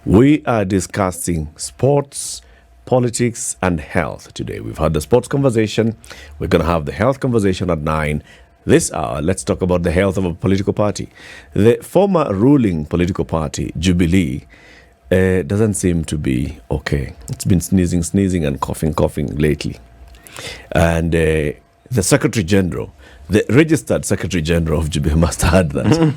We are discussing sports, politics, and health today. We've had the sports conversation. We're going to have the health conversation at 9. This hour, let's talk about the health of a political party. The former ruling political party, Jubilee, doesn't seem to be okay. It's been sneezing, and coughing lately. And the Secretary General, the registered Secretary General of Jubilee, must have had that.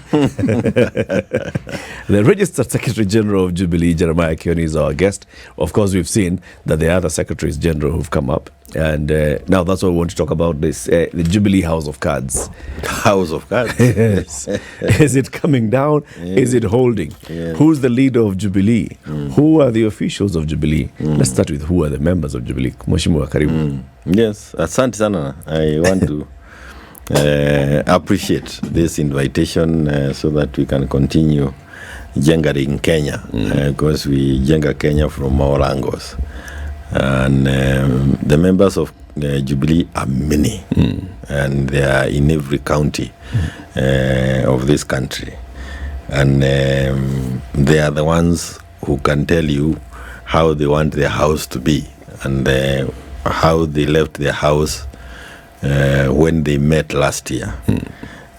The registered Secretary General of Jubilee, Jeremiah Kioni, is our guest. Of course, we've seen that there are other Secretaries General who've come up. And now that's what we want to talk about, this the Jubilee House of Cards. House of Cards? Yes. Is it coming down? Yeah. Is it holding? Yeah. Who's the leader of Jubilee? Who are the officials of Jubilee? Let's start with who are the members of Jubilee. Mheshimiwa, karibu. Yes, asante sana. I want to appreciate this invitation so that we can continue jengering Kenya, because we jenga Kenya from all angles. And the members of Jubilee are many, and they are in every county of this country. And they are the ones who can tell you how they want their house to be, and how they left their house when they met last year.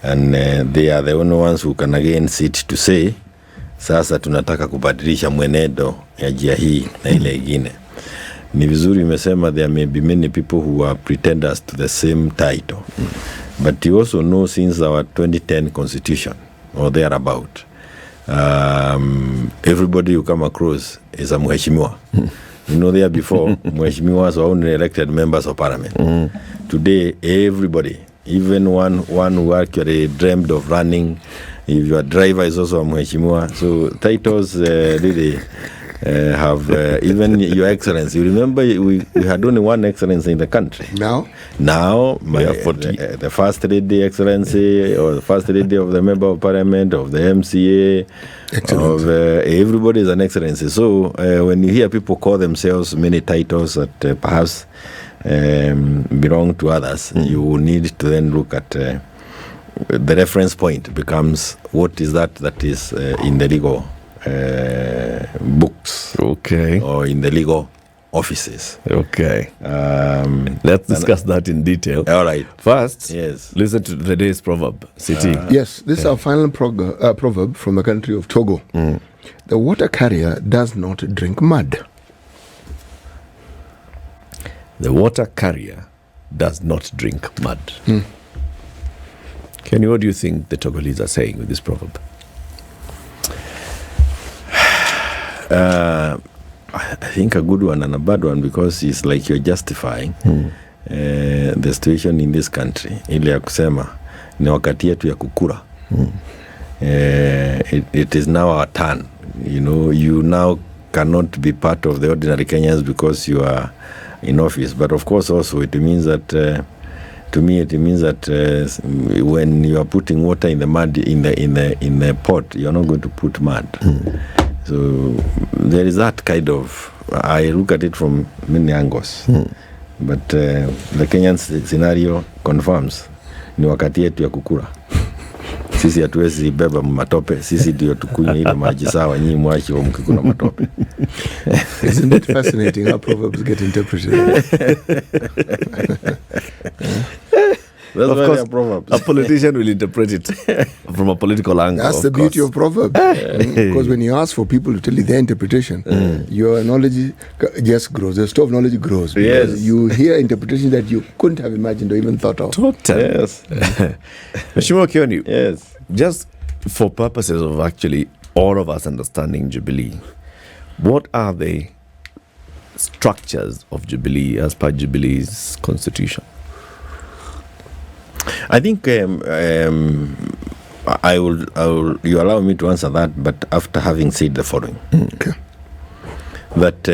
And they are the only ones who can again sit to say, sasa tunataka kubadilisha mwenendo ya njia hii na ile ingine. Ni vizuri umesema there may be many people who are pretenders to the same title. But you also know, since our 2010 constitution or thereabout, everybody you come across is a mheshimiwa. You know, there before, mheshimiwas were only elected members of parliament. Today, everybody, even one who actually dreamed of running, if your driver is also a mheshimiwa. So titles really have, even your excellency. You remember we had only one excellency in the country. Now the first lady excellency, or the first lady of the member of parliament, of the MCA, of everybody is an excellency. So when you hear people call themselves many titles that perhaps belong to others, you need to then look at the reference point becomes what is that is in the legal books, okay, or in the legal offices. Okay. Let's discuss that in detail. All right. First, yes, listen to the day's proverb. City. Yes, this is our final proverb from the country of Togo. The water carrier does not drink mud. The water carrier does not drink mud. Kenny, what do you think the Togolese are saying with this proverb? I think a good one and a bad one, because it's like you're justifying the situation in this country. Ile ya kusema ni wakati yetu ya kukura. It is now our turn. You know, you now cannot be part of the ordinary Kenyans because you are in office. But of course also it means that to me it means that when you are putting water in the mud in the pot, you're not going to put mud. So there is that kind of, I look at it from many angles. But the Kenyan scenario confirms ni wakati yetu ya kukura. Sisi hatuwezi beba matope, sisi ndio tukunywe ile maji sawa, nyinyi mwache wa mkikuna matope. Isn't it fascinating how proverbs get interpreted? That's of course, a politician will interpret it from a political angle. That's the beauty of proverbs. Because when you ask for people to tell you their interpretation, your knowledge just grows. The store of knowledge grows. Because you hear interpretation that you couldn't have imagined or even thought of. Totally. Yes. Mheshimiwa Kioni, yes. Just for purposes of actually all of us understanding Jubilee, what are the structures of Jubilee as per Jubilee's constitution? I think I will. You allow me to answer that, but after having said the following, okay, that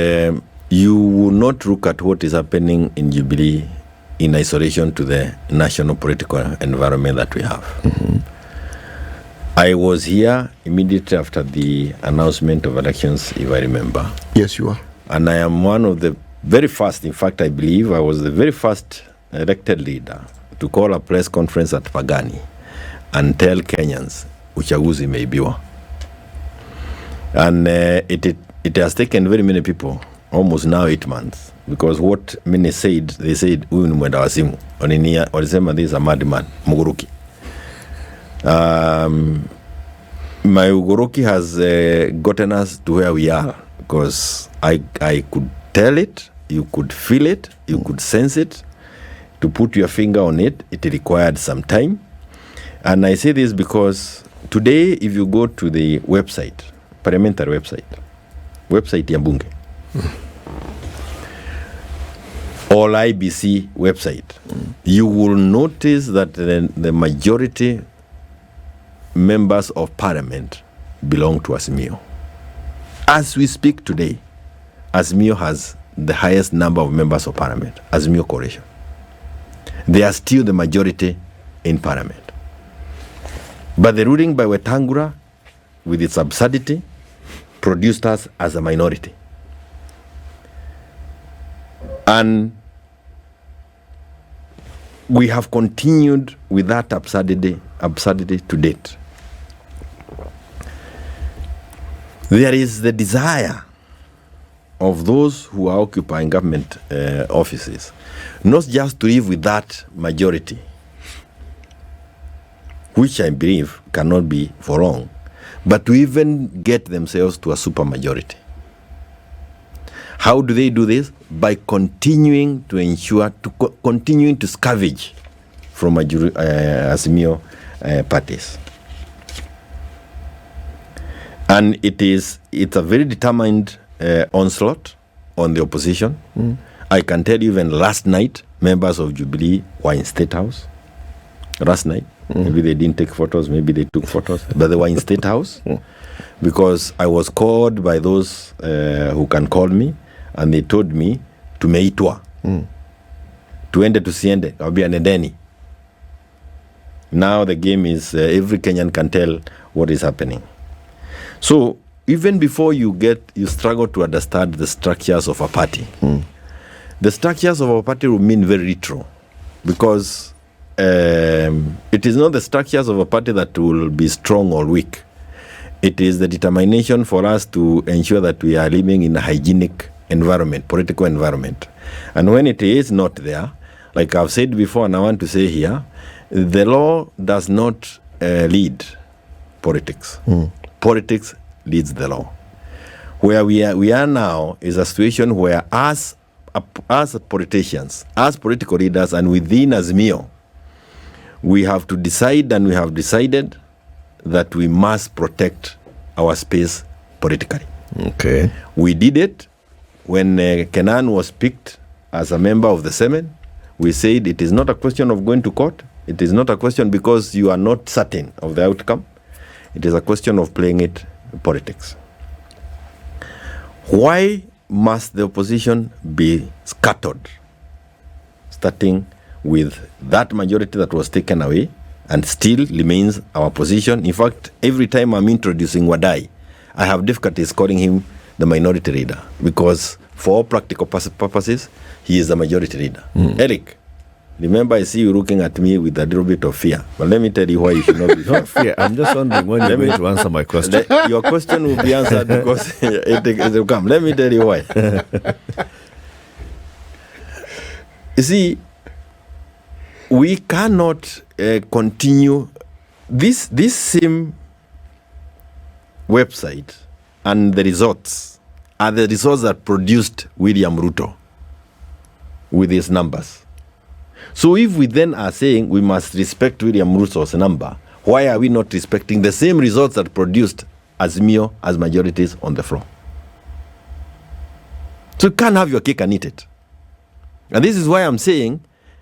you will not look at what is happening in Jubilee in isolation to the national political environment that we have. I was here immediately after the announcement of elections, if I remember. Yes, you are. And I am one of the very first. In fact, I believe I was the very first elected leader to call a press conference at Pagani and tell Kenyans uchaguzi imeibiwa. And it has taken very many people, almost now 8 months, because what many said, they said, huyu ni mwenda wazimu, walisema this is a madman, Muguruki. My Uguruki has gotten us to where we are, because I could tell it, you could feel it, you could sense it. To put your finger on it, it required some time. And I say this because today, if you go to the website, parliamentary website ya bunge, or IBC website, you will notice that the majority members of parliament belong to Azimio. As we speak today, Azimio has the highest number of members of parliament, Azimio coalition. They are still the majority in parliament. But the ruling by Wetangula, with its absurdity, produced us as a minority. And we have continued with that absurdity to date. There is the desire of those who are occupying government offices, not just to live with that majority, which I believe cannot be for long, but to even get themselves to a supermajority. How do they do this? By continuing to ensure, continuing to scavenge from Azimio parties. And it's a very determined onslaught on the opposition. I can tell you, even last night, members of Jubilee were in State House. Last night. Maybe they didn't take photos, maybe they took photos, but they were in State House because I was called by those who can call me, and they told me tumeitwa tuende tusiende, kabia nedeni. Now the game is every Kenyan can tell what is happening. So even before you struggle to understand the structures of a party, the structures of a party will mean very little, because it is not the structures of a party that will be strong or weak. It is the determination for us to ensure that we are living in a hygienic environment, political environment. And when it is not there, like I've said before, and I want to say here, the law does not lead politics. Politics leads the law. Where we are now is a situation where as politicians, as political leaders, and within Azimio, we have to decide, and we have decided that we must protect our space politically. Okay. We did it when KANU was picked as a member of the Semen. We said it is not a question of going to court. It is not a question because you are not certain of the outcome. It is a question of playing it politics. Why must the opposition be scattered? Starting with that majority that was taken away and still remains our position. In fact, every time I'm introducing Wadai, I have difficulties calling him the minority leader, because for all practical purposes, he is the majority leader. Eric, remember, I see you looking at me with a little bit of fear, but let me tell you why you should not be Not fear. I'm just wondering when you're going to answer my question. Your question will be answered because it will come. Let me tell you why. You see, we cannot continue this same website, and the results are the results that produced William Ruto with his numbers. So if we then are saying we must respect William Ruto's number, why are we not respecting the same results that produced Azimio as majorities on the floor? So you can't have your cake and eat it. And this is why I'm saying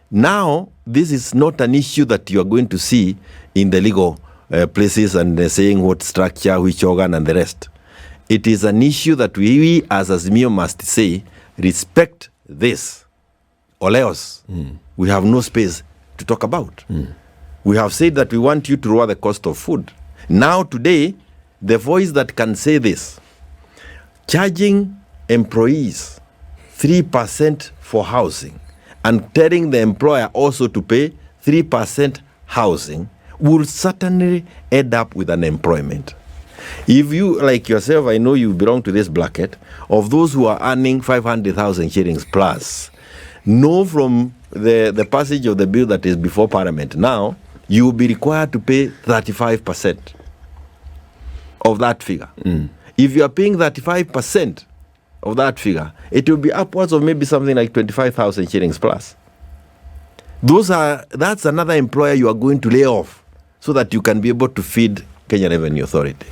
now this is not an issue that you are going to see in the legal places and saying what structure, which organ, and the rest. It is an issue that we as Azimio must say, respect this, or else we have no space to talk about. We have said that we want you to lower the cost of food. Now today, the voice that can say this, charging employees 3% for housing and telling the employer also to pay 3% housing will certainly end up with unemployment. If you, like yourself, I know you belong to this bracket, of those who are earning 500,000 shillings plus, know from the passage of the bill that is before Parliament now, you will be required to pay 35% of that figure. If you are paying 35% of that figure, it will be upwards of maybe something like 25,000 shillings plus. That's another employer you are going to lay off so that you can be able to feed Kenya Revenue Authority.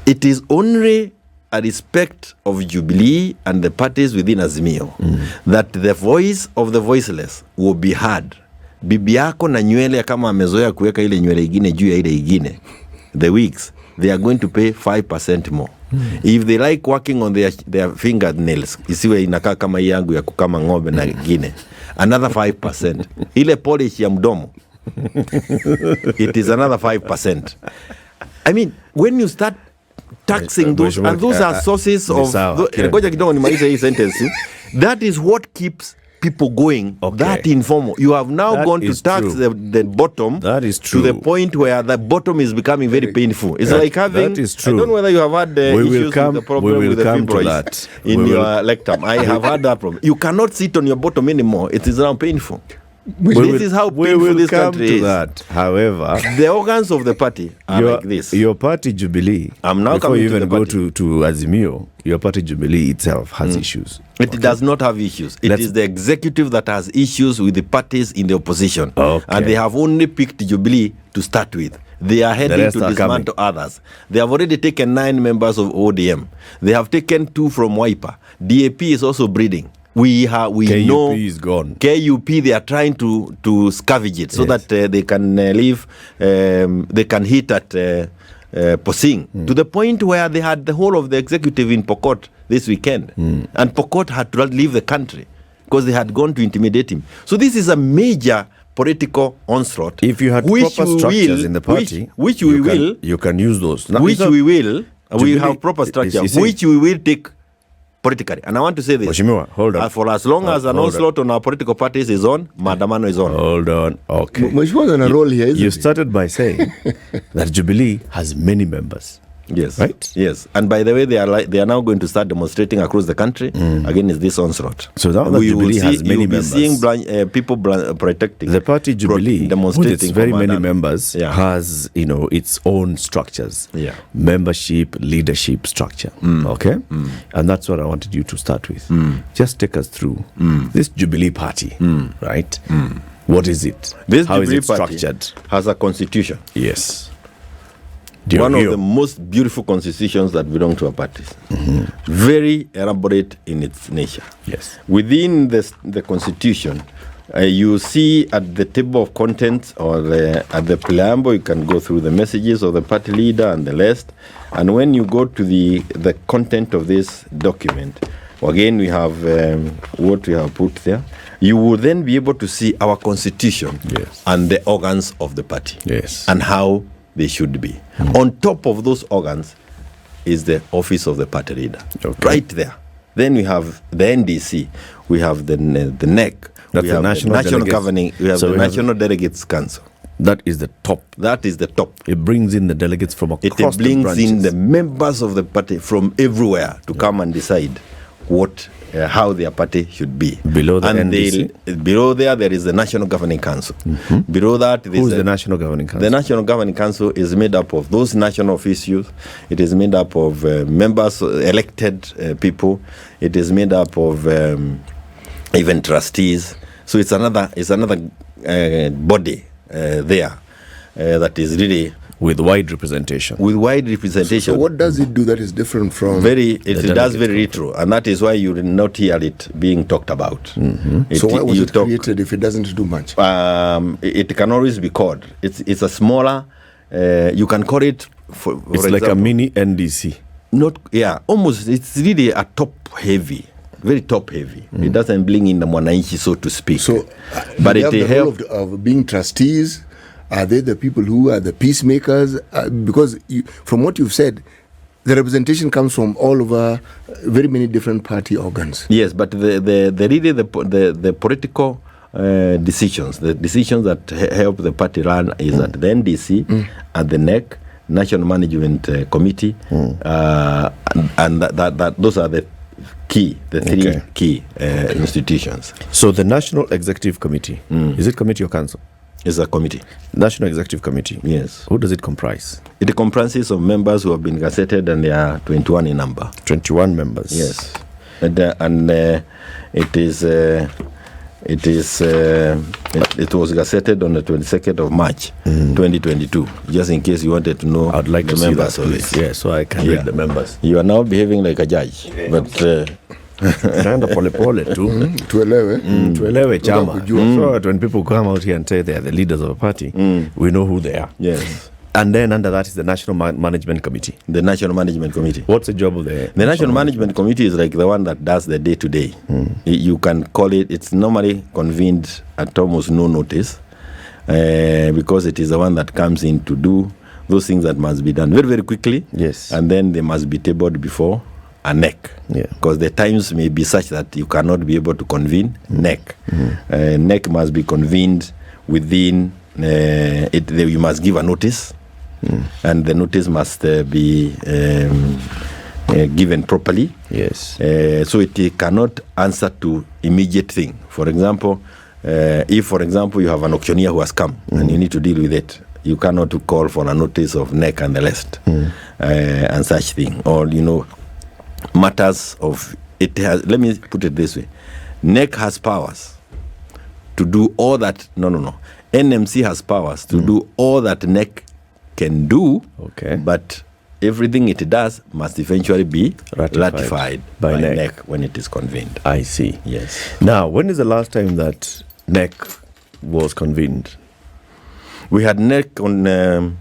It is only a respect of Jubilee and the parties within Azimio that the voice of the voiceless will be heard. Bibi yako na nywele kama amezoea kuweka ile nywele ingine juu ya ile ingine, the wigs, they are going to pay 5% more. If they like working on their fingernails, isiwe inakaa kama hii yangu ya kukama ng'ombe na ingine, another 5%. Ile polish ya mdomo, it is another 5%. I mean, when you start taxing those, and those are sources of, ngoja kidogo nimalize hii sentence, that is what keeps people going. That informal. You have now gone to tax the bottom. That is true. To the point where the bottom is becoming very painful. It's like having. That is true. I don't know whether you have had issues with the problem with the fibroids in your lectum. I have had that problem. You cannot sit on your bottom anymore. It is now painful. This is how painful this country is. That. However, the organs of the party are like this. Your party Jubilee. I'm now before coming you even to go the to Azimio, your party Jubilee itself has issues. It does not have issues. It is the executive that has issues with the parties in the opposition. And they have only picked Jubilee to start with. They are heading to dismantle others. They have already taken 9 members of ODM. They have taken 2 from Wiper. DAP is also breeding. We KUP know is gone. KUP, they are trying to scavenge it so that they can leave, they can hit at Posing, to the point where they had the whole of the executive in Pokot this weekend. And Pokot had to leave the country because they had gone to intimidate him. So this is a major political onslaught. If you had proper structures in the party, you can use those. Now, we have proper structure, which we will take politically. And I want to say this. Mheshimiwa, hold on. For as long as an onslaught on our political parties is on, Maandamano is on. Hold on. Okay. Mheshimiwa is on a roll here, isn't You he? started by saying that Jubilee has many members. Yes. Right? Yes. And by the way, they are now going to start demonstrating across the country against this onslaught. So now that Jubilee has many members, seeing people protecting the party Jubilee, with its very many members, has its own structures, membership, leadership structure. Okay, and that's what I wanted you to start with. Just take us through this Jubilee party, right? What is it? How is Jubilee it structured? Party has a constitution. Yes. One of the most beautiful constitutions that belong to our parties. Very elaborate in its nature. Yes. Within the constitution, you see at the table of contents or at the preamble, you can go through the messages of the party leader and the rest. And when you go to the content of this document, again, we have what we have put there. You will then be able to see our constitution and the organs of the party and how they should be. On top of those organs is the office of the party leader. Right there. Then we have the NDC. We have the NEC. That's the National Governing. We have the National Delegates Council. That is the top. That is the top. It brings in the delegates from across the branches. It brings in the members of the party from everywhere to come and decide how their party should be. Below the NDC? Below there is the National Governing Council. Below that, who is the National Governing Council? The National Governing Council is made up of those national officials. It is made up of members, elected people. It is made up of even trustees. So it's another body there that is really with wide representation. So what does it do that is different from... It does very little, and that is why you will not hear it being talked about. So why was it created if it doesn't do much? It can always be called. It's a smaller... you can call it... For it's like a mini NDC. Almost. It's really a top-heavy. Very top-heavy. It doesn't bring in the mwananchi, so to speak. So, but it helps... of being trustees... Are they the people who are the peacemakers? Because from what you've said, the representation comes from all over very many different party organs. Yes, but the political decisions, the decisions that help the party run is at the NDC, at the NEC, National Management Committee, and that those are the three key institutions. So the National Executive Committee, is it committee or council? It's a committee. National Executive Committee. Yes. Who does it comprise? It comprises of members who have been gazetted, and there are 21 in number. 21 members. Yes. It was gazetted on the 22nd of March, 2022. Just in case you wanted to know, I'd like the to see members that, of please. it. Yeah, so I can read the members. You are now behaving like a judge, but Naenda polepole tu. Tuelewe chama. So that when people come out here and say they are the leaders of a party, we know who they are. Yes. And then under that is the National Management Committee. The National Management Committee. What's the job of the National Management Committee is like the one that does the day-to-day. You can call it, it's normally convened at almost no notice, because it is the one that comes in to do those things that must be done very, very quickly. Yes. And then they must be tabled before a NEC. Yeah. Because the times may be such that you cannot be able to convene NEC. NEC must be convened within, you must give a notice. And the notice must be given properly. Yes. So it cannot answer to immediate thing. For example, if, for example, you have an auctioneer who has come and you need to deal with it, you cannot call for a notice of NEC and the rest and such thing. Or, matters of it has. Let me put it this way: NEC has powers to do all that. No. NMC has powers to do all that NEC can do, but everything it does must eventually be ratified by NEC when it is convened. I see. Yes. Now, when is the last time that NEC was convened? We had NEC on, the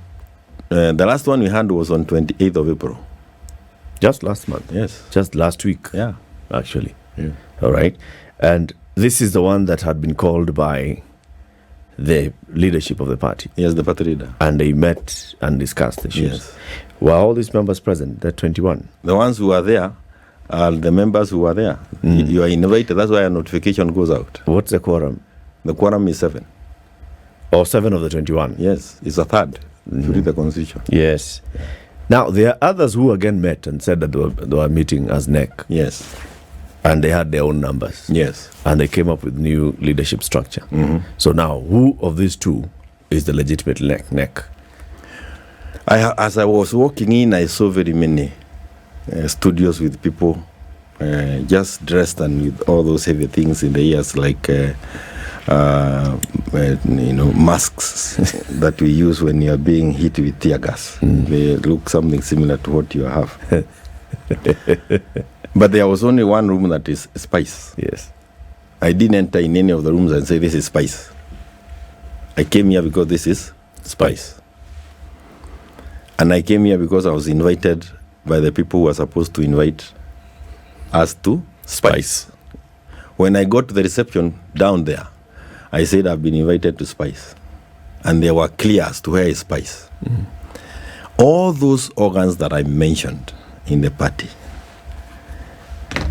last one we had was on 28th of April. Just last month? Yes. Just last week? Yeah. Actually. Yeah. All right. And this is the one that had been called by the leadership of the party. Yes, the party leader. And they met and discussed issues. Yes. Were all these members present? There are 21. The ones who are there are the members who are there. You are invited. That's why a notification goes out. What's the quorum? The quorum is 7. Or 7 of the 21? Yes, it's a third. If you read the constitution. Yes. Yeah. Now, there are others who again met and said that they were meeting as NEC. Yes. And they had their own numbers. Yes. And they came up with new leadership structure. So now, who of these two is the legitimate NEC? As I was walking in, I saw very many studios with people just dressed and with all those heavy things in the ears, like masks that we use when you are being hit with tear gas. They look something similar to what you have. But there was only one room that is spice. Yes. I didn't enter in any of the rooms and say this is spice. I came here because this is spice. And I came here because I was invited by the people who were supposed to invite us to spice. When I got to the reception down there, I said I've been invited to spice. And they were clear as to where is spice. All those organs that I mentioned in the party,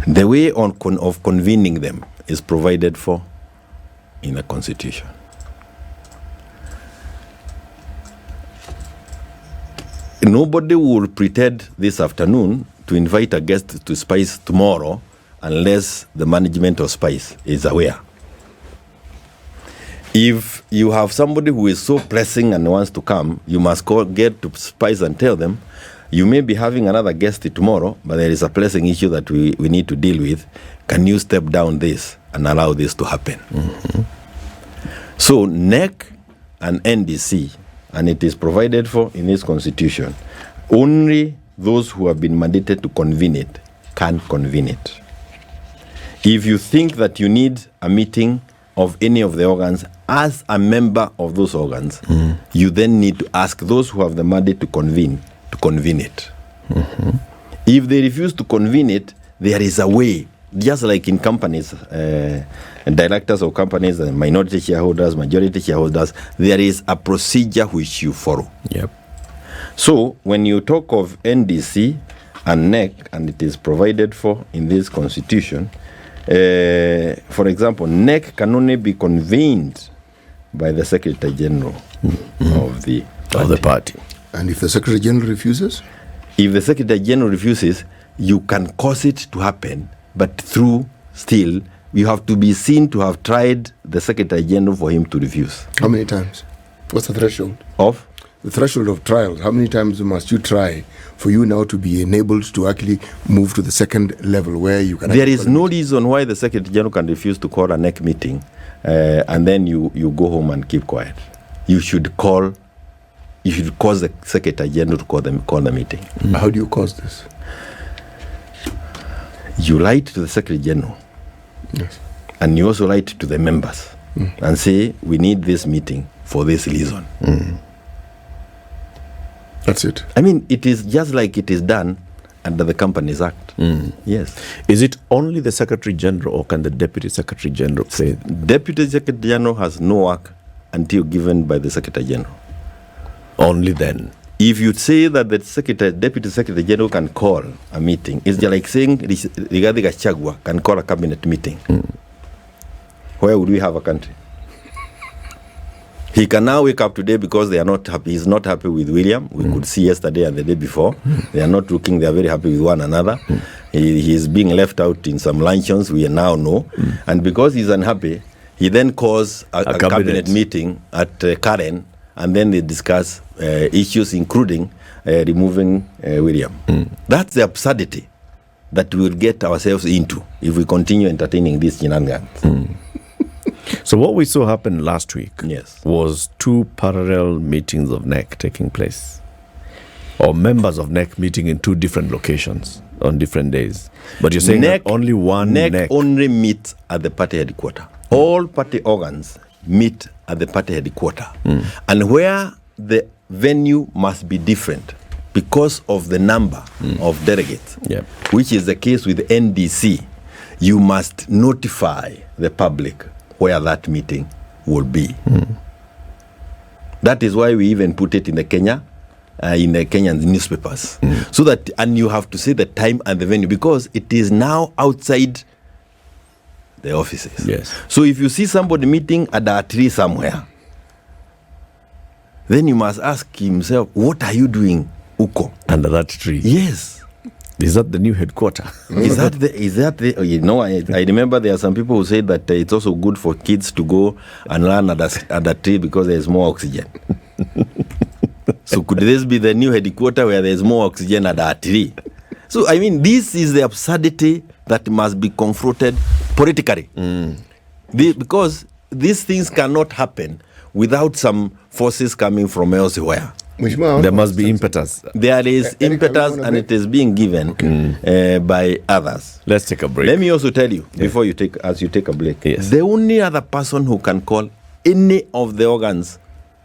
the way of convening them is provided for in the constitution. Nobody will pretend this afternoon to invite a guest to spice tomorrow unless the management of spice is aware. If you have somebody who is so pressing and wants to come, you must get to spice and tell them, you may be having another guest tomorrow, but there is a pressing issue that we need to deal with. Can you step down this and allow this to happen? So NEC and NDC, and it is provided for in this constitution, only those who have been mandated to convene it can convene it. If you think that you need a meeting of any of the organs as a member of those organs, you then need to ask those who have the mandate to convene it. If they refuse to convene it, there is a way, just like in companies, directors of companies, minority shareholders, majority shareholders, there is a procedure which you follow. Yep. So when you talk of NDC and NEC, and it is provided for in this constitution, for example, NEC can only be convened by the Secretary General of the party. And if the Secretary General refuses? If the Secretary General refuses, you can cause it to happen, but through still, you have to be seen to have tried the Secretary General for him to refuse. How many times? What's the threshold? Of? The threshold of trials. How many times must you try for you now to be enabled to actually move to the second level where you can... There is no reason why the Secretary General can refuse to call a NEC meeting and then you go home and keep quiet. You should cause the Secretary General to call the meeting. How do you cause this? You write to the Secretary General. Yes. And you also write to the members and say, we need this meeting for this reason. That's it. I mean, it is just like it is done under the Companies Act. Yes. Is it only the Secretary General or can the Deputy Secretary General say? Deputy Secretary General has no work until given by the Secretary General. Only then. If you say that the Deputy Secretary General can call a meeting, it's just like saying Rigathi Gachagua can call a cabinet meeting. Where would we have a country? He can now wake up today because they are not happy. He's not happy with William. We could see yesterday and the day before. They are not looking. They are very happy with one another. He is being left out in some luncheons, we now know. And because he's unhappy, he then calls a cabinet meeting at Karen, and then they discuss issues including removing William. That's the absurdity that we will get ourselves into if we continue entertaining these shenanigans. So what we saw happen last week Yes. was two parallel meetings of NEC taking place, or members of NEC meeting in two different locations on different days. But you're saying that only one NEC only meets at the party headquarters. All party organs meet at the party headquarters. And where the venue must be different because of the number of delegates, which is the case with NDC, you must notify the public where that meeting will be. That is why we even put it in the Kenyan newspapers. So that, and you have to say the time and the venue because it is now outside the offices. Yes. So if you see somebody meeting at a tree somewhere, then you must ask himself, what are you doing, Okoh? Under that tree. Yes. Is that the new headquarter? Is that the you know, I remember there are some people who say that it's also good for kids to go and learn at a tree because there is more oxygen. So could this be the new headquarter where there is more oxygen at a tree? So I mean, this is the absurdity that must be confronted politically. Because these things cannot happen without some forces coming from elsewhere. There must be impetus. There is impetus and it is being given by others. Let's take a break. Let me also tell you, before you take a break, Yes. the only other person who can call any of the organs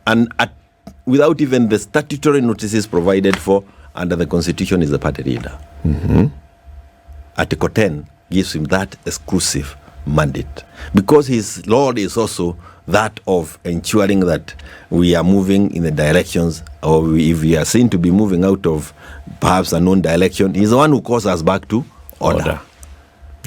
and without even the statutory notices provided for under the Constitution is the party leader. Article 10 gives him that exclusive mandate because his role is also that of ensuring that we are moving in the directions, or if we are seen to be moving out of perhaps a known direction, he's the one who calls us back to order.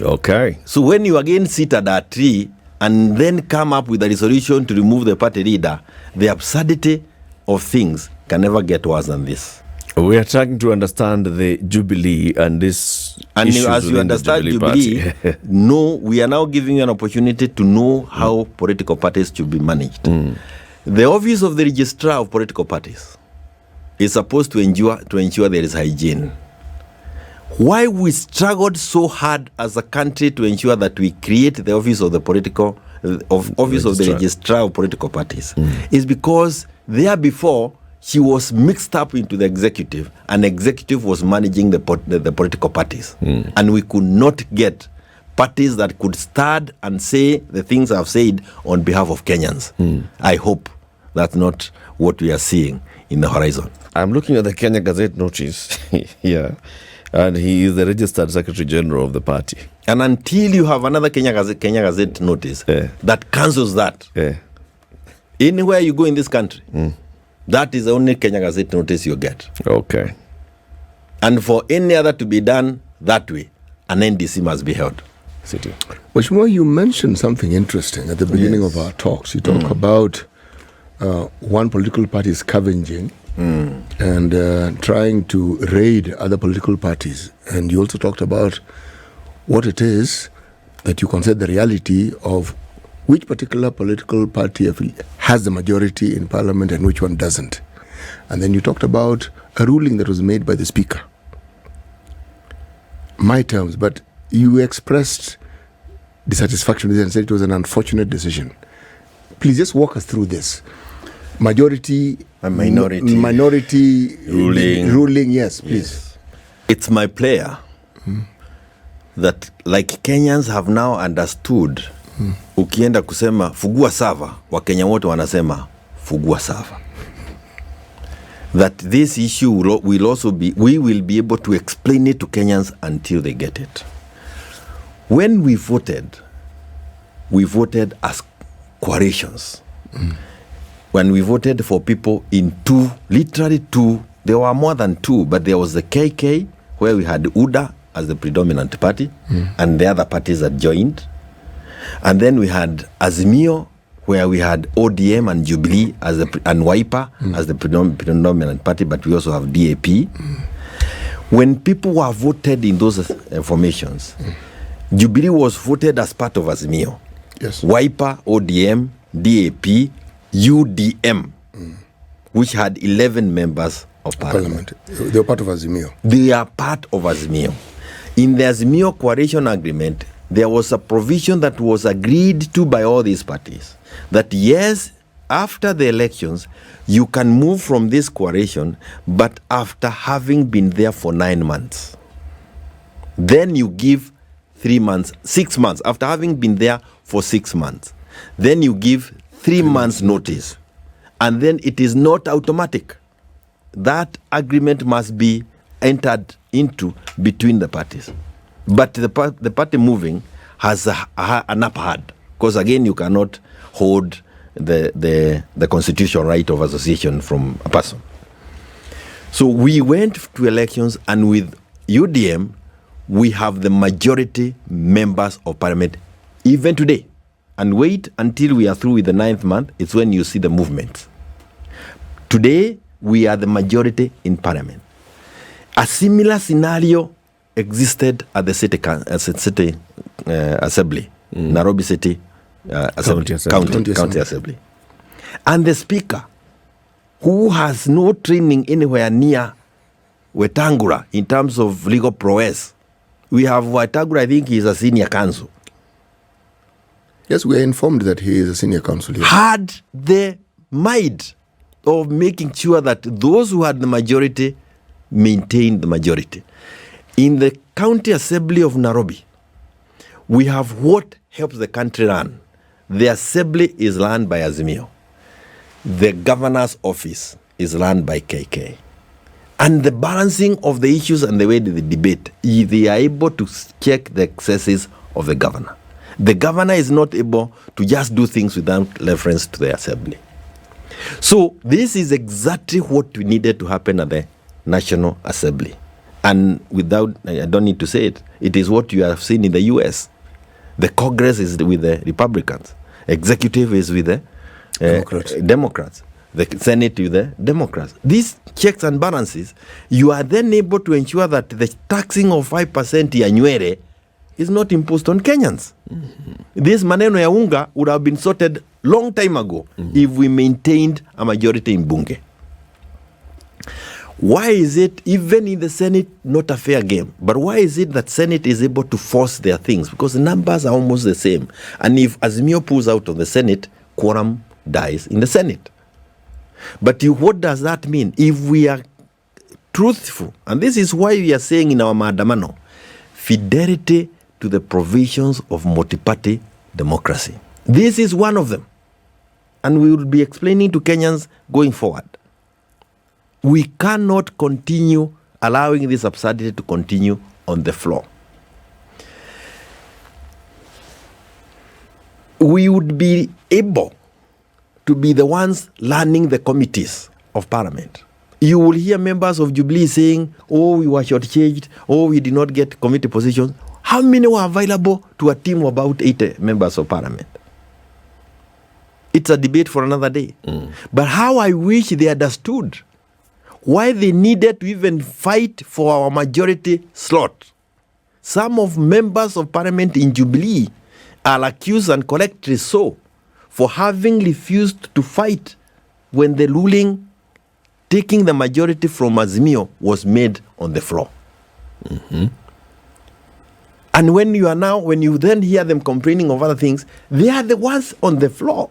Okay. So when you again sit at that tree and then come up with a resolution to remove the party leader, the absurdity of things can never get worse than this. We are trying to understand the Jubilee and this. And as you understand Jubilee, no, we are now giving you an opportunity to know how political parties should be managed. The office of the registrar of political parties is supposed to ensure there is hygiene. Why we struggled so hard as a country to ensure that we create the office of the registrar of political parties is because there before she was mixed up into the executive, and executive was managing the political parties. And we could not get parties that could stand and say the things I've said on behalf of Kenyans. I hope that's not what we are seeing in the horizon. I'm looking at the Kenya Gazette notice here, and he is the registered Secretary General of the party. And until you have another Kenya Gazette notice that cancels that, anywhere you go in this country, that is the only Kenya Gazette notice you get. Okay. And for any other to be done that way, an NDC must be held. City. Washimwa, you mentioned something interesting at the beginning of our talks. You talk about one political party scavenging and trying to raid other political parties. And you also talked about what it is that you consider the reality of which particular political party has the majority in parliament and which one doesn't. And then you talked about a ruling that was made by the speaker. My terms, but you expressed dissatisfaction and said it was an unfortunate decision. Please just walk us through this. Minority ruling, yes, please. Yes. It's my player that like Kenyans have now understood. Ukienda kusema fugua sava, Wakenya wote wanasema fugua sava. That this issue will also be, we will be able to explain it to Kenyans until they get it. When we voted as coalitions. When we voted for people in literally two, there were more than two, but there was the KK, where we had UDA as the predominant party, and the other parties that joined. And then we had Azimio, where we had ODM and Jubilee and Wiper as the predominant party, but we also have DAP. When people were voted in those formations, Jubilee was voted as part of Azimio. Yes. Wiper, ODM, DAP, UDM, which had 11 members of parliament. They were part of Azimio. They are part of Azimio. In the Azimio coalition agreement, there was a provision that was agreed to by all these parties that yes, after the elections, you can move from this coalition, but after having been there for 9 months. Then you give 3 months, 6 months, after having been there for 6 months. Then you give 3 months notice. And then it is not automatic. That agreement must be entered into between the parties. But the party moving has an upper hand. Because again, you cannot hold the constitutional right of association from a person. So we went to elections, and with UDM, we have the majority members of parliament even today. And wait until we are through with the 9th month, it's when you see the movement. Today, we are the majority in parliament. A similar scenario existed at the city assembly, Nairobi City County Assembly. And the speaker, who has no training anywhere near Wetangula in terms of legal prowess. We have Wetangula, I think he is a senior counsel. Yes, we are informed that he is a senior counsel here. Had the might of making sure that those who had the majority maintained the majority. In the County Assembly of Nairobi, we have what helps the country run. The assembly is run by Azimio. The governor's office is run by KK. And the balancing of the issues and the way they debate, they are able to check the excesses of the governor. The governor is not able to just do things without reference to the assembly. So this is exactly what we needed to happen at the National Assembly. And without, I don't need to say it, it is what you have seen in the US. The Congress is with the Republicans. Executive is with the Democrats. The Senate with the Democrats. These checks and balances, you are then able to ensure that the taxing of 5% ya nywele is not imposed on Kenyans. This maneno ya unga would have been sorted long time ago if we maintained a majority in Bunge. Why is it, even in the Senate, not a fair game? But why is it that Senate is able to force their things? Because the numbers are almost the same. And if Azimio pulls out of the Senate, quorum dies in the Senate. But what does that mean? If we are truthful, and this is why we are saying in our maandamano, fidelity to the provisions of multi-party democracy. This is one of them. And we will be explaining to Kenyans going forward. We cannot continue allowing this absurdity to continue on the floor. We would be able to be the ones running the committees of parliament. You will hear members of Jubilee saying, oh, we were shortchanged, oh, we did not get committee positions. How many were available to a team of about 80 members of parliament? It's a debate for another day. But how I wish they understood why they needed to even fight for our majority slot. Some of members of parliament in Jubilee are accused, and correctly so, for having refused to fight when the ruling taking the majority from Azimio was made on the floor. Mm-hmm. And when you then hear them complaining of other things, they are the ones on the floor.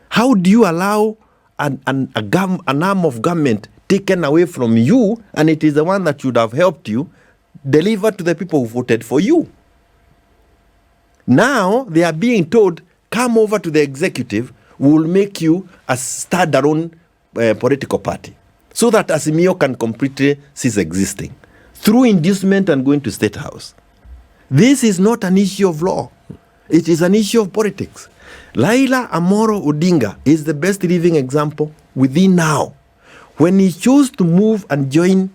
How do you allow an arm of government taken away from you, and it is the one that should have helped you, delivered to the people who voted for you? Now they are being told, come over to the executive, we will make you a standalone political party, so that Azimio can completely cease existing through inducement and going to State House. This is not an issue of law. It is an issue of politics. Raila Amolo Odinga is the best living example within now. When he chose to move and join,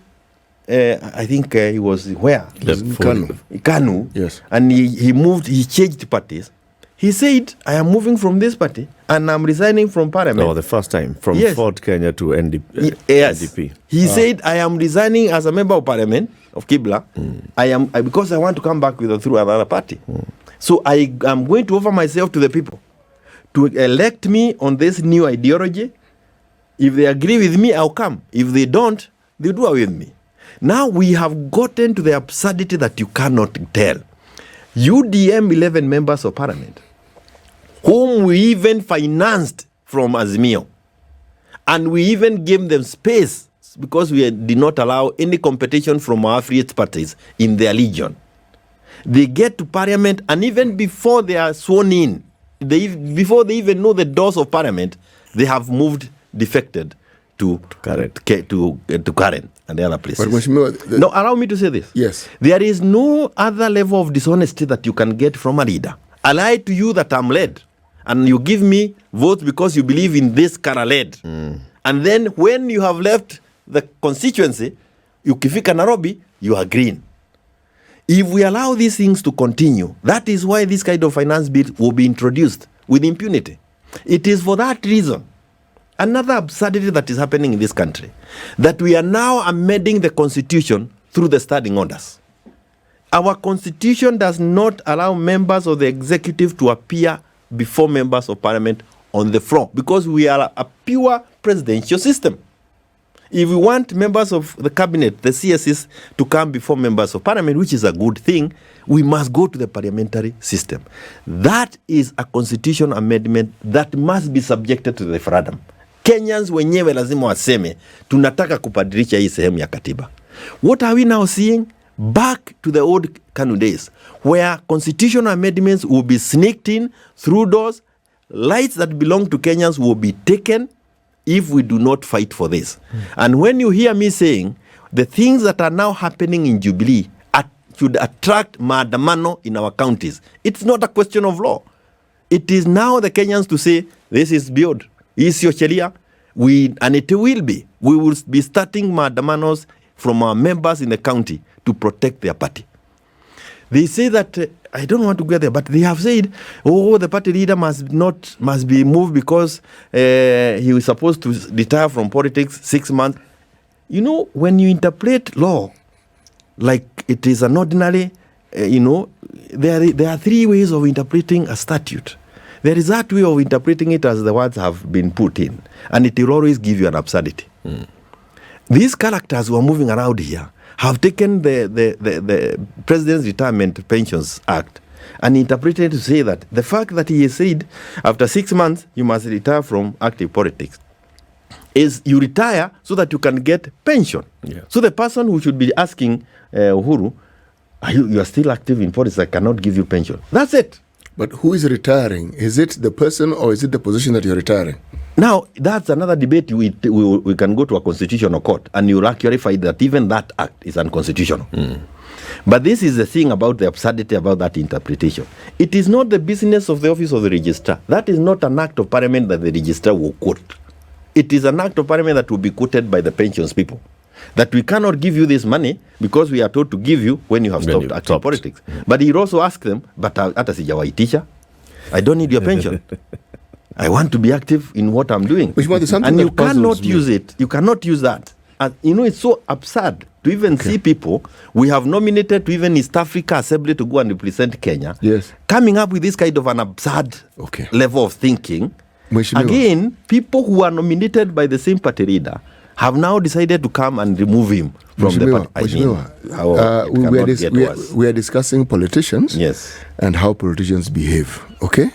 I think he was where? KANU. Yes. And he changed parties. He said, I am moving from this party and I'm resigning from parliament. No, the first time, from Ford Kenya to NDP. He said, I am resigning as a member of parliament of Kibla. Because I want to come back through another party. So I am going to offer myself to the people to elect me on this new ideology. If they agree with me, I'll come. If they don't, they do away with me. Now we have gotten to the absurdity that you cannot tell. UDM 11 members of parliament, whom we even financed from Azimio, and we even gave them space because we did not allow any competition from our affiliate parties in their region. They get to parliament, and even before they are sworn in, before they even know the doors of parliament, they have defected to Karen and the other places. Now, allow me to say this. Yes. There is no other level of dishonesty that you can get from a leader. I lie to you that I'm led, and you give me votes because you believe in this cara led. And then when you have left the constituency, ukifika Nairobi, you are green. If we allow these things to continue, that is why this kind of finance bill will be introduced with impunity. It is for that reason, another absurdity that is happening in this country, that we are now amending the constitution through the standing orders. Our constitution does not allow members of the executive to appear before members of parliament on the floor, because we are a pure presidential system. If we want members of the cabinet, the CSs, to come before members of parliament, which is a good thing, we must go to the parliamentary system. That is a constitution amendment that must be subjected to the referendum. Kenyans wenyewe lazima waseme, tunataka kubadilisha hii sehemu ya katiba. What are we now seeing? Back to the old KANU days, where constitutional amendments will be sneaked in through doors. Rights that belong to Kenyans will be taken if we do not fight for this. And when you hear me saying the things that are now happening in Jubilee should attract maandamano in our counties, it's not a question of law. It is now the Kenyans to say, this is beyond. Is your sheria? And it will be. We will be starting maandamanos from our members in the county to protect their party. They say that, I don't want to go there, but they have said, the party leader must be moved because he was supposed to retire from politics 6 months. You know, when you interpret law like it is an ordinary, there are 3 ways of interpreting a statute. There is that way of interpreting it as the words have been put in, and it will always give you an absurdity. These characters who are moving around here have taken the President's Retirement Pensions Act and interpreted to say that the fact that he has said after 6 months you must retire from active politics is you retire so that you can get pension. Yeah. So the person who should be asking Uhuru, you are still active in politics, I cannot give you pension. That's it. But who is retiring? Is it the person or is it the position that you're retiring? Now, that's another debate. We can go to a constitutional court and you'll actually find that even that act is unconstitutional. But this is the thing about the absurdity about that interpretation. It is not the business of the office of the registrar. That is not an act of parliament that the registrar will quote. It is an act of parliament that will be quoted by the pensions people. That we cannot give you this money because we are told to give you when you have stopped active politics. But he also asked them, but hata sijawaitisha, I don't need your pension. I want to be active in what I'm doing. And you cannot use it. You cannot use that it's so absurd to even see people we have nominated to even East Africa Assembly to go and represent Kenya. Yes. Coming up with this kind of an absurd level of thinking. Again, people who are nominated by the same party leader have now decided to come and remove him from the party. We are discussing politicians, and how politicians behave. Okay,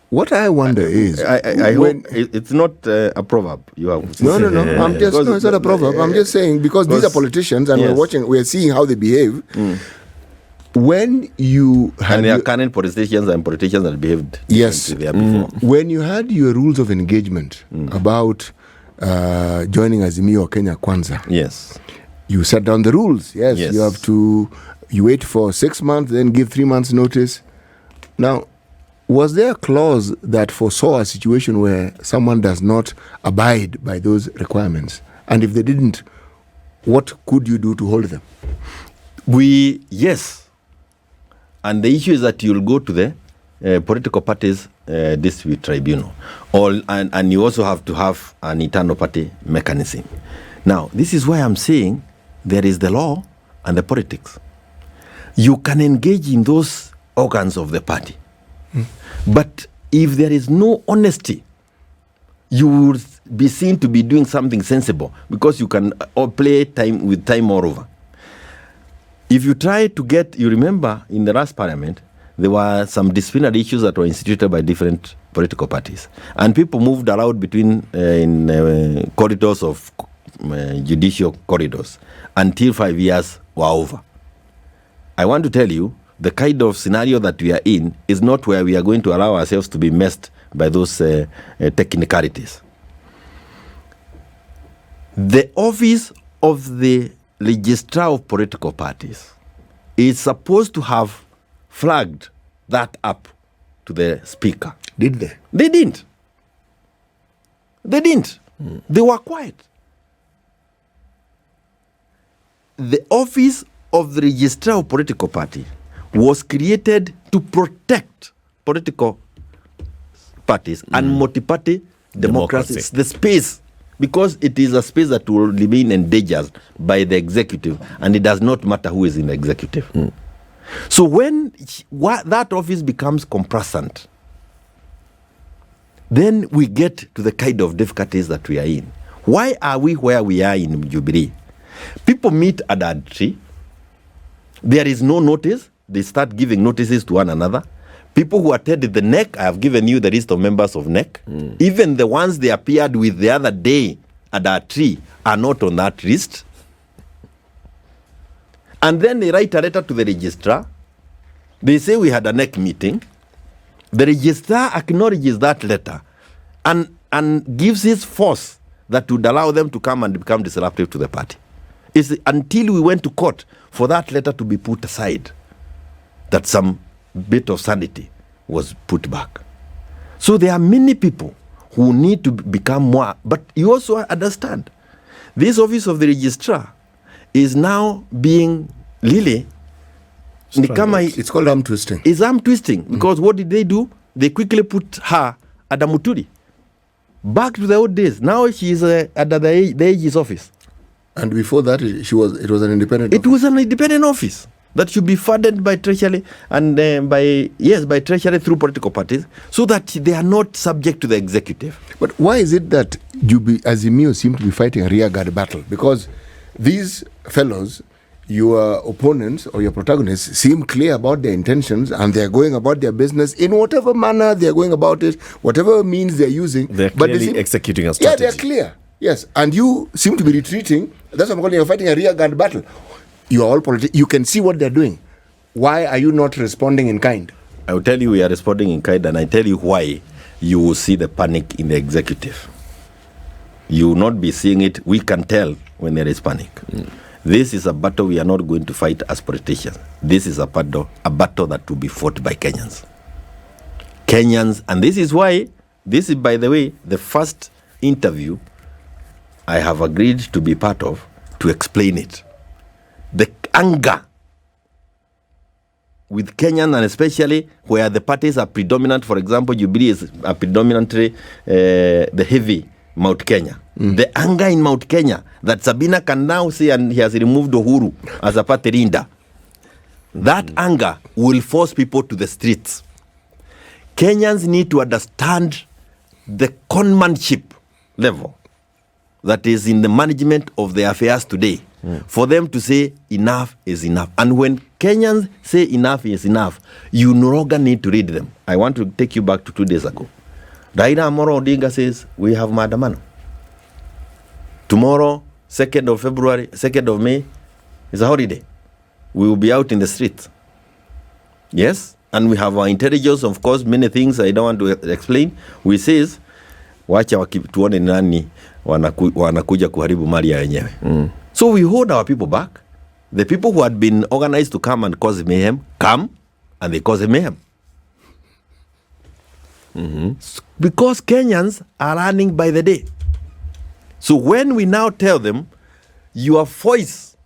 what I wonder is, I hope it's not a proverb. You have no. It's not a proverb. I'm just saying because these are politicians, and we're seeing how they behave. When you had there are current politicians and politicians that behaved there before. When you had your rules of engagement about joining Azimio or Kenya Kwanza, you set down the rules. Yes, you have to. You wait for 6 months, then give 3 months notice. Now, was there a clause that foresaw a situation where someone does not abide by those requirements? And if they didn't, what could you do to hold them? Yes. And the issue is that you'll go to the political parties dispute tribunal. And you also have to have an internal party mechanism. Now, this is why I'm saying there is the law and the politics. You can engage in those organs of the party. But if there is no honesty, you will be seen to be doing something sensible because you can play with time all over. If you try to you remember in the last parliament, there were some disciplinary issues that were instituted by different political parties. And people moved around between corridors of judicial corridors until 5 years were over. I want to tell you, the kind of scenario that we are in is not where we are going to allow ourselves to be messed by those technicalities. The office of the registrar of political parties is supposed to have flagged that up to the speaker. Did they? They didn't. They were quiet. The office of the registrar of political party was created to protect political parties and multi-party democracy. The space, because it is a space that will remain endangered by the executive, and it does not matter who is in the executive. So when that office becomes complacent, then we get to the kind of difficulties that we are in. Why are we where we are in Jubilee? People meet at a tree. There is no notice. They start giving notices to one another. People who attended the NEC, I have given you the list of members of NEC. Even the ones they appeared with the other day at that tree are not on that list. And then they write a letter to the registrar. They say we had a NEC meeting. The registrar acknowledges that letter and gives his force that would allow them to come and become disruptive to the party. It's until we went to court for that letter to be put aside that some bit of sanity was put back. So there are many people who need to become more. But you also understand, this office of the registrar is now being really... It's called arm twisting. It's arm twisting. Because what did they do? They quickly put her at the Muturi. Back to the old days. Now she is at the AG's office. And before that, it was an independent office. It was an independent office that should be funded by Treasury and by Treasury through political parties, so that they are not subject to the executive. But why is it that Azimio seem to be fighting a rearguard battle? Because these fellows, your opponents or your protagonists, seem clear about their intentions and they are going about their business in whatever manner they are going about it, whatever means they are using. They're clearly executing a strategy. Yeah, they're clear. Yes, and you seem to be retreating. That's what I'm calling you're fighting a rearguard battle. You are all you can see what they're doing. Why are you not responding in kind? I will tell you we are responding in kind, and I tell you why you will see the panic in the executive. You will not be seeing it. We can tell when there is panic. This is a battle we are not going to fight as politicians. This is a battle that will be fought by Kenyans. And this is why, this is, by the way, the first interview I have agreed to be part of to explain it. The anger with Kenyan, and especially where the parties are predominant. For example, Jubilee is predominantly the heavy Mount Kenya The anger in Mount Kenya that Sabina can now say, and he has removed Uhuru as a party leader. That anger will force people to the streets. Kenyans need to understand the conmanship level that is in the management of their affairs today, for them to say enough is enough. And when Kenyans say enough is enough, you no longer need to read them. I want to take you back to 2 days ago. Raila Amolo Odinga says, we have maandamano. Tomorrow, 2nd of February, 2nd of May, is a holiday. We will be out in the streets. Yes? And we have our intelligence, of course, many things I don't want to explain. We says, wacha tuone nani wanakuja kuharibu mali ya wenyewe. So we hold our people back. The people who had been organized to come and cause mayhem, come, and they cause mayhem. Because Kenyans are running by the day. So when we now tell them, your voice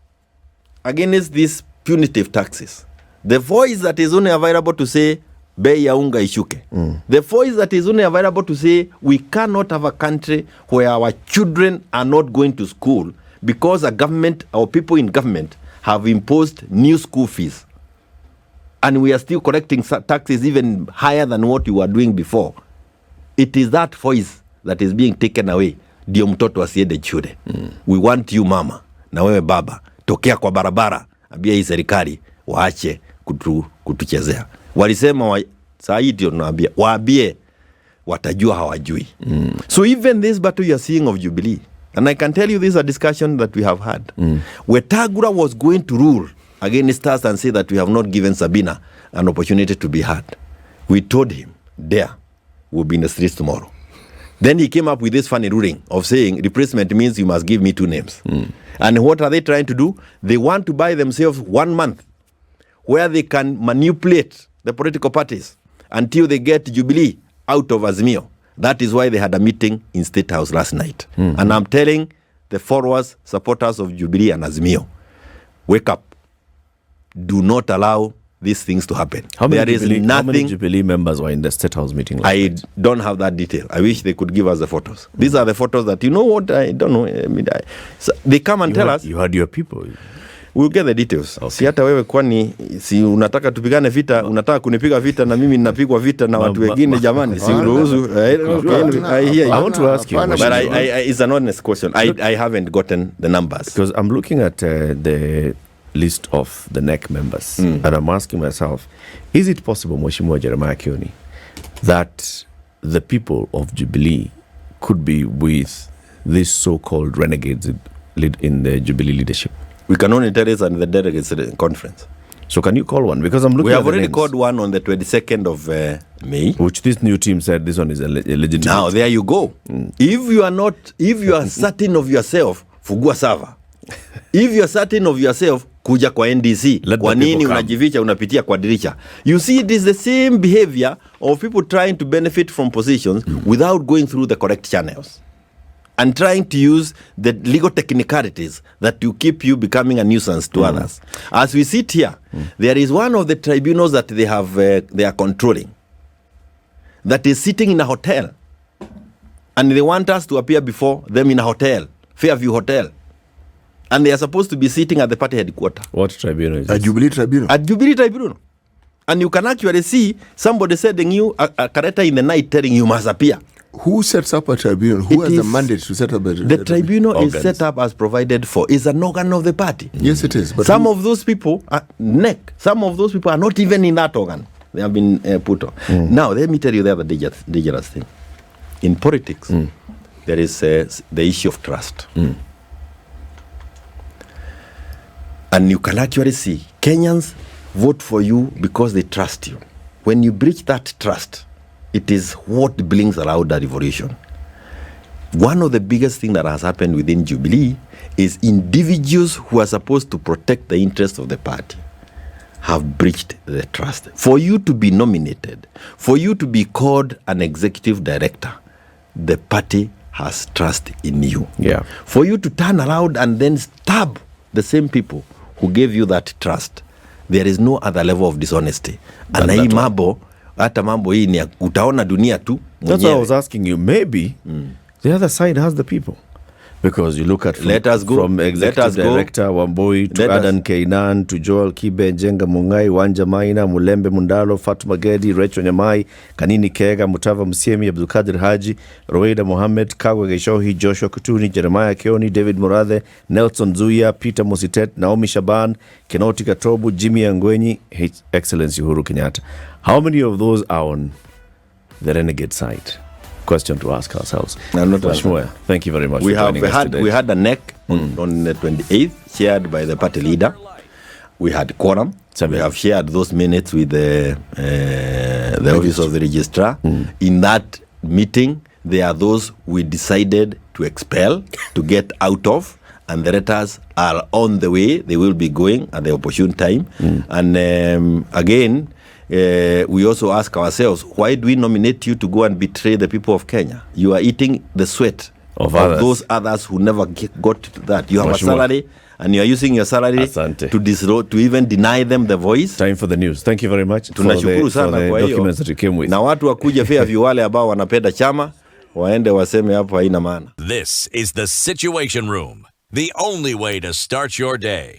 against these punitive taxes, the voice that is only available to say, bei ya unga ishuke, the voice that is only available to say, we cannot have a country where our children are not going to school because a government, our people in government have imposed new school fees. And we are still collecting taxes even higher than what you were doing before. It is that voice that is being taken away. Ndio mtoto asiende shule. We want you mama na wewe baba, tokea kwa barabara, ambia hii serikali waache kutuchezea. Walisema saa hii ndio naambia waambie watajua hawajui. So even this battle you are seeing of Jubilee, and I can tell you this is a discussion that we have had, where Tagura was going to rule against us and say that we have not given Sabina an opportunity to be heard. We told him, there, we'll be in the streets tomorrow. Then he came up with this funny ruling of saying replacement means you must give me 2 names. And what are they trying to do? They want to buy themselves 1 month where they can manipulate the political parties until they get Jubilee out of Azimio. That is why they had a meeting in State House last night. And I'm telling the followers, supporters of Jubilee and Azimio, wake up. Do not allow these things to happen. How many Jubilee members were in the State House meeting last night? Don't have that detail. I wish they could give us the photos. These are the photos that, you know what, I don't know. So they come and tell us. You had your people. We'll get the details. Okay. Si hata wewe kwani si unataka tupigane vita, unataka kunipiga vita na mimi ninapigwa vita na watu wengine jamani. Si uruhusu. I want to ask you. But it's an honest question. I haven't gotten the numbers. Because I'm looking at the list of the NEC members, and I'm asking myself, is it possible, Mheshimiwa Jeremiah Kioni, that the people of Jubilee could be with these so-called renegades in the Jubilee leadership? We can only tell it at the delegates conference. So can you call one? Because I'm looking. We have already called one on the 22nd of May, which this new team said this one is illegitimate. Now there you go. If you are certain of yourself, fugua sava. If you are certain of yourself, kuja kwa NDC. Kwa nini unajificha unapitia kwa dirisha? You see, it is the same behavior of people trying to benefit from positions without going through the correct channels and trying to use the legal technicalities that will keep you becoming a nuisance to others. As we sit here, there is one of the tribunals that they are controlling that is sitting in a hotel, and they want us to appear before them in a hotel, Fairview Hotel. And they are supposed to be sitting at the party headquarters. What tribunal is this? At Jubilee Tribunal. At Jubilee Tribunal. And you can actually see somebody sending you a character in the night telling you must appear. Who sets up a tribunal? Who has the mandate to set up a tribunal? The tribunal is set up as provided for. It's an organ of the party. Yes, it is. But some of those people, some of those people are not even in that organ. They have been put on. Now, let me tell you the other dangerous thing. In politics, there is the issue of trust. And you can actually see Kenyans vote for you because they trust you. When you breach that trust, it is what brings around the revolution. One of the biggest things that has happened within Jubilee is individuals who are supposed to protect the interests of the party have breached the trust. For you to be nominated, for you to be called an executive director, the party has trust in you. Yeah. For you to turn around and then stab the same people who gave you that trust, there is no other level of dishonesty. And hii mambo, hata mambo hii utaona dunia tu. That's why I was asking you, maybe the other side has the people. Because you look at Let us go. from Executive Director Wambui to Adan Keinan to Joel Kibe, Njenga Mungai, Wanja Maina, Mulembe Mundalo, Fatuma Gedi, Recho Nyamai, Kanini Kega, Mutava Msiemi, Abdulkadir Haji, Roweida Mohammed, Kagwe Geshohi, Joshua Kutuni, Jeremiah Kioni, David Murathe, Nelson Zuya, Peter Mositet, Naomi Shaban, Kenoti Katobu, Jimmy Angwenyi, His Excellency Uhuru Kenyatta. How many of those are on the renegade side? Question to ask ourselves. Thank you very much for joining us today. We had a NEC on the 28th, chaired by the party leader. We had quorum. So we have shared those minutes with the office of the registrar. In that meeting, there are those we decided to expel, to get out of, and the letters are on the way. They will be going at the opportune time. And again, we also ask ourselves, why do we nominate you to go and betray the people of Kenya? You are eating the sweat of those others who never got that. You have a salary, and you are using your salary to even deny them the voice. Time for the news. Thank you very much for the documents that you came with. Na watu wakuja Fairview wale ambao wanapenda chama, waende waseme hapo haina maana. This is the Situation Room, the only way to start your day.